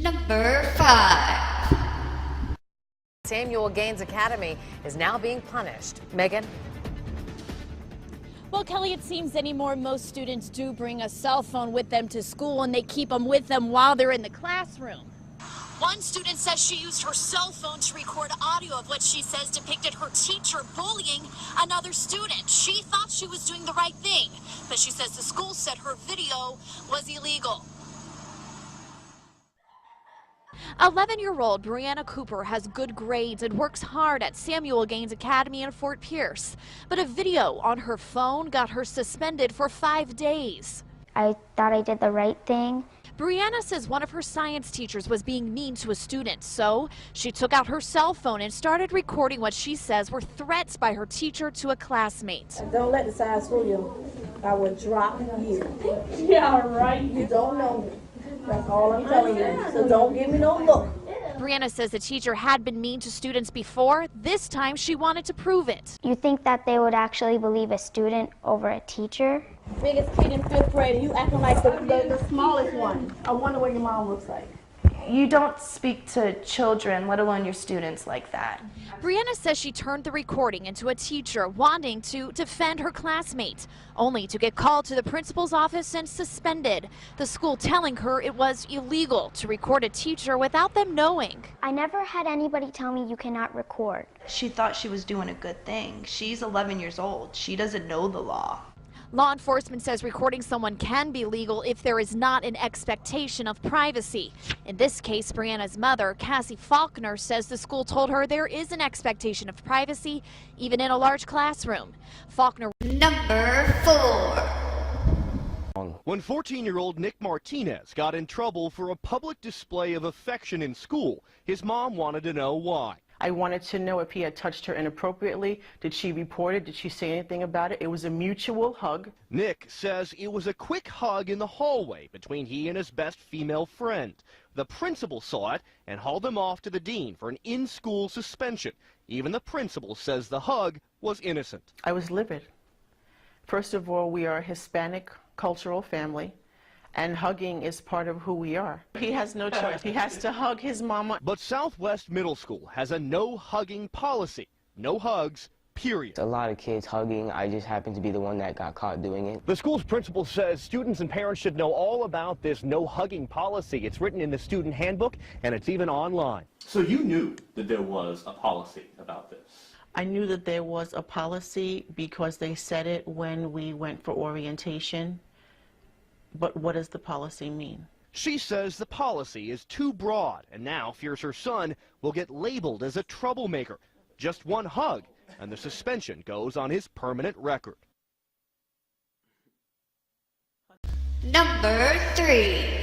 Number 5. Samuel Gaines Academy is now being punished. Megan? Well, Kelly, it seems anymore most students do bring a cell phone with them to school, and they keep them with them while they're in the classroom. One student says she used her cell phone to record audio of what she says depicted her teacher bullying another student. She thought she was doing the right thing, but she says the school said her video was illegal. 11-year-old Brianna Cooper has good grades and works hard at Samuel Gaines Academy in Fort Pierce. But a video on her phone got her suspended for 5 days. I thought I did the right thing. Brianna says one of her science teachers was being mean to a student, so she took out her cell phone and started recording what she says were threats by her teacher to a classmate. Don't let the size fool you. I will drop you. Yeah, right. You don't know me. That's all I'm telling you. So don't give me no look. Brianna says the teacher had been mean to students before. This time she wanted to prove it. You think that they would actually believe a student over a teacher? Biggest kid in 5th grade, and you acting like the smallest one. I wonder what your mom looks like. You don't speak to children, let alone your students, like that. Brianna says she turned the recording into a teacher wanting to defend her classmate, only to get called to the principal's office and suspended. The school telling her it was illegal to record a teacher without them knowing. I never had anybody tell me you cannot record. She thought she was doing a good thing. She's 11 years old. She doesn't know the law. Law enforcement says recording someone can be legal if there is not an expectation of privacy. In this case, Brianna's mother, Cassie Faulkner, says the school told her there is an expectation of privacy, even in a large classroom. Faulkner. Number 4. When 14-year-old Nick Martinez got in trouble for a public display of affection in school, his mom wanted to know why. I wanted to know if he had touched her inappropriately. Did she report it? Did she say anything about it? It was a mutual hug. Nick says it was a quick hug in the hallway between he and his best female friend. The principal saw it and hauled him off to the dean for an in-school suspension. Even the principal says the hug was innocent. I was livid. First of all, we are a Hispanic cultural family, and hugging is part of who we are. He has no choice. He has to hug his mama. But Southwest Middle School has a no hugging policy. No hugs, period. A lot of kids hugging. I just happened to be the one that got caught doing it. The school's principal says students and parents should know all about this no hugging policy. It's written in the student handbook, and it's even online. So you knew that there was a policy about this? I knew that there was a policy because they said it when we went for orientation. But what does the policy mean? She says the policy is too broad and now fears her son will get labeled as a troublemaker. Just one hug and the suspension goes on his permanent record. Number 3.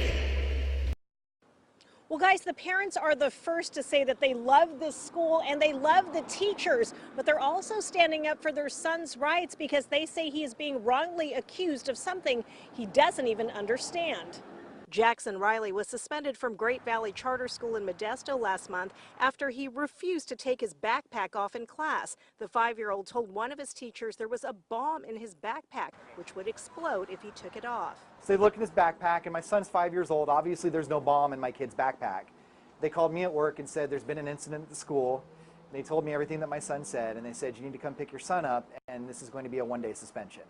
Well, guys, the parents are the first to say that they love this school and they love the teachers, but they're also standing up for their son's rights because they say he is being wrongly accused of something he doesn't even understand. Jackson Riley was suspended from Great Valley Charter School in Modesto last month after he refused to take his backpack off in class. The 5-year-old told one of his teachers there was a bomb in his backpack, which would explode if he took it off. So they looked in his backpack, and my son's 5 years old. Obviously, there's no bomb in my kid's backpack. They called me at work and said there's been an incident at the school. They told me everything that my son said, and they said you need to come pick your son up, and this is going to be a one-day suspension.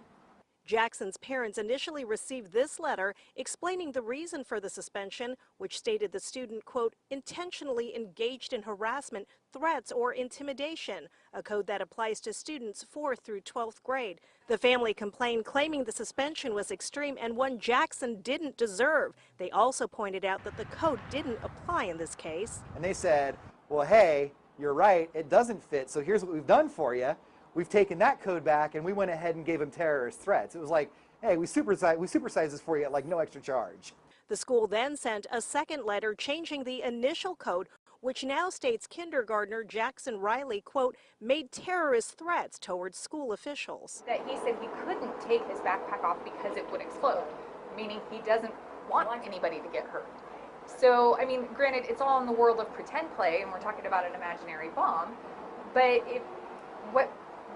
Jackson's parents initially received this letter explaining the reason for the suspension, which stated the student, quote, intentionally engaged in harassment, threats, or intimidation, a code that applies to students 4th through 12th grade. The family complained, claiming the suspension was extreme and one Jackson didn't deserve. They also pointed out that the code didn't apply in this case. And they said, well, hey, you're right, it doesn't fit, so here's what we've done for you. We've taken that code back and we went ahead and gave him terrorist threats. It was like, hey, we supersize this for you at like no extra charge. The school then sent a second letter changing the initial code, which now states kindergartner Jackson Riley, quote, made terrorist threats towards school officials. That he said we couldn't take his backpack off because it would explode, meaning he doesn't want anybody to get hurt. So, I mean, granted, it's all in the world of pretend play, and we're talking about an imaginary bomb, but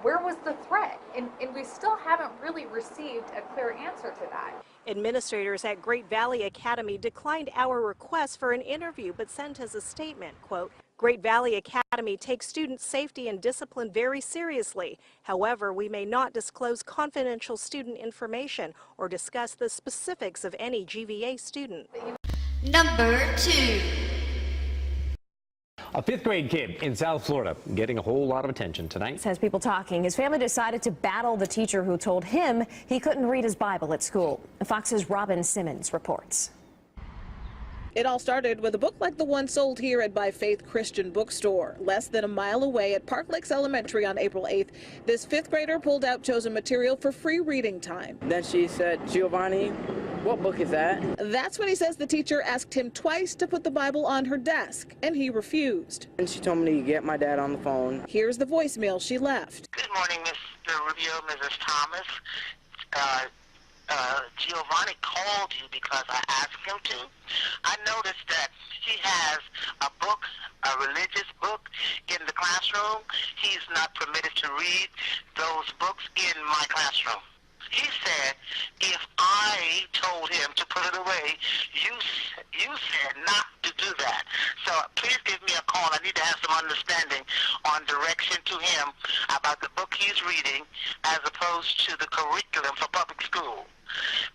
where was the threat? And we still haven't really received a clear answer to that. Administrators at Great Valley Academy declined our request for an interview, but sent us a statement, quote, Great Valley Academy takes student safety and discipline very seriously. However, we may not disclose confidential student information or discuss the specifics of any GVA student. Number 2. A 5th grade kid in South Florida getting a whole lot of attention tonight. Has people talking. His family decided to battle the teacher who told him he couldn't read his Bible at school. Fox's Robin Simmons reports. It all started with a book like the one sold here at By Faith Christian Bookstore. Less than a mile away at Park Lakes Elementary on April 8th, this 5th grader pulled out chosen material for free reading time. Then she said, Giovanni, what book is that? That's when he says the teacher asked him twice to put the Bible on her desk, and he refused. And she told me to get my dad on the phone. Here's the voicemail she left. Good morning, Mr. Rubio, Mrs. Thomas. Giovanni called you because I asked him to. I noticed that he has a book, a religious book, in the classroom. He's not permitted to read those books in my classroom. He said if I told him to put it away, you said not to do that. So please give me a call. I need to have some understanding on direction to him about the book he's reading as opposed to the curriculum for public school.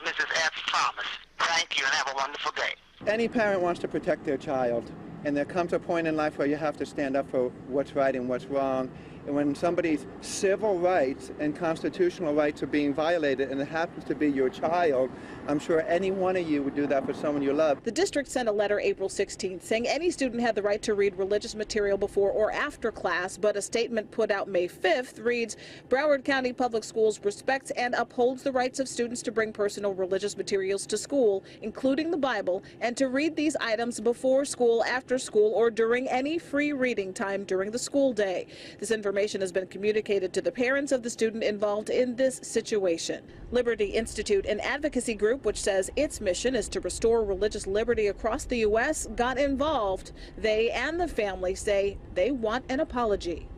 Mrs. F. Thomas, thank you and have a wonderful day. Any parent wants to protect their child, and there comes a point in life where you have to stand up for what's right and what's wrong. And when somebody's civil rights and constitutional rights are being violated, and it happens to be your child, I'm sure any one of you would do that for someone you love. The district sent a letter April 16th saying any student had the right to read religious material before or after class, but a statement put out May 5th reads, Broward County Public Schools respects and upholds the rights of students to bring personal religious materials to school, including the Bible, and to read these items before school, after school, or during any free reading time during the school day. This information has been communicated to the parents of the student involved in this situation. Liberty Institute, an advocacy group which says its mission is to restore religious liberty across the U.S., got involved. They and the family say they want an apology.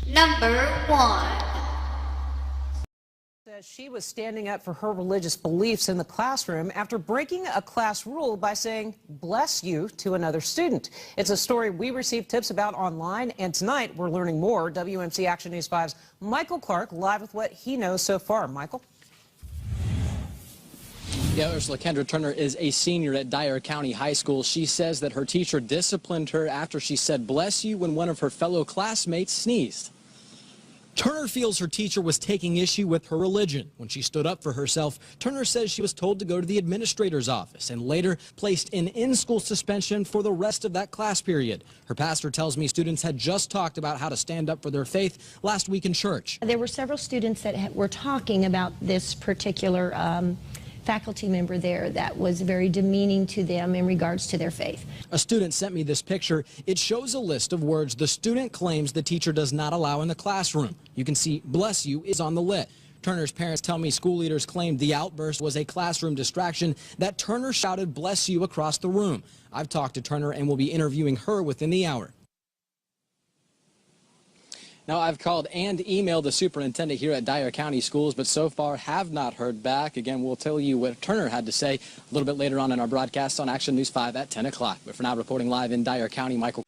Number 1. Says she was standing up for her religious beliefs in the classroom after breaking a class rule by saying, bless you, to another student. It's a story we received tips about online, and tonight we're learning more. WMC Action News 5's Michael Clark live with what he knows so far. Michael? Yeah, Ursula, Kendra Turner is a senior at Dyer County High School. She says that her teacher disciplined her after she said, bless you, when one of her fellow classmates sneezed. Turner feels her teacher was taking issue with her religion. When she stood up for herself, Turner says she was told to go to the administrator's office and later placed in in-school suspension for the rest of that class period. Her pastor tells me students had just talked about how to stand up for their faith last week in church. There were several students that were talking about this particular faculty member there that was very demeaning to them in regards to their faith. A student sent me this picture. It shows a list of words the student claims the teacher does not allow in the classroom. You can see bless you is on the list. Turner's parents tell me school leaders claimed the outburst was a classroom distraction, that Turner shouted bless you across the room. I've talked to Turner and will be interviewing her within the hour. Now, I've called and emailed the superintendent here at Dyer County Schools, but so far have not heard back. Again, we'll tell you what Turner had to say a little bit later on in our broadcast on Action News 5 at 10 o'clock. But for now, reporting live in Dyer County, Michael.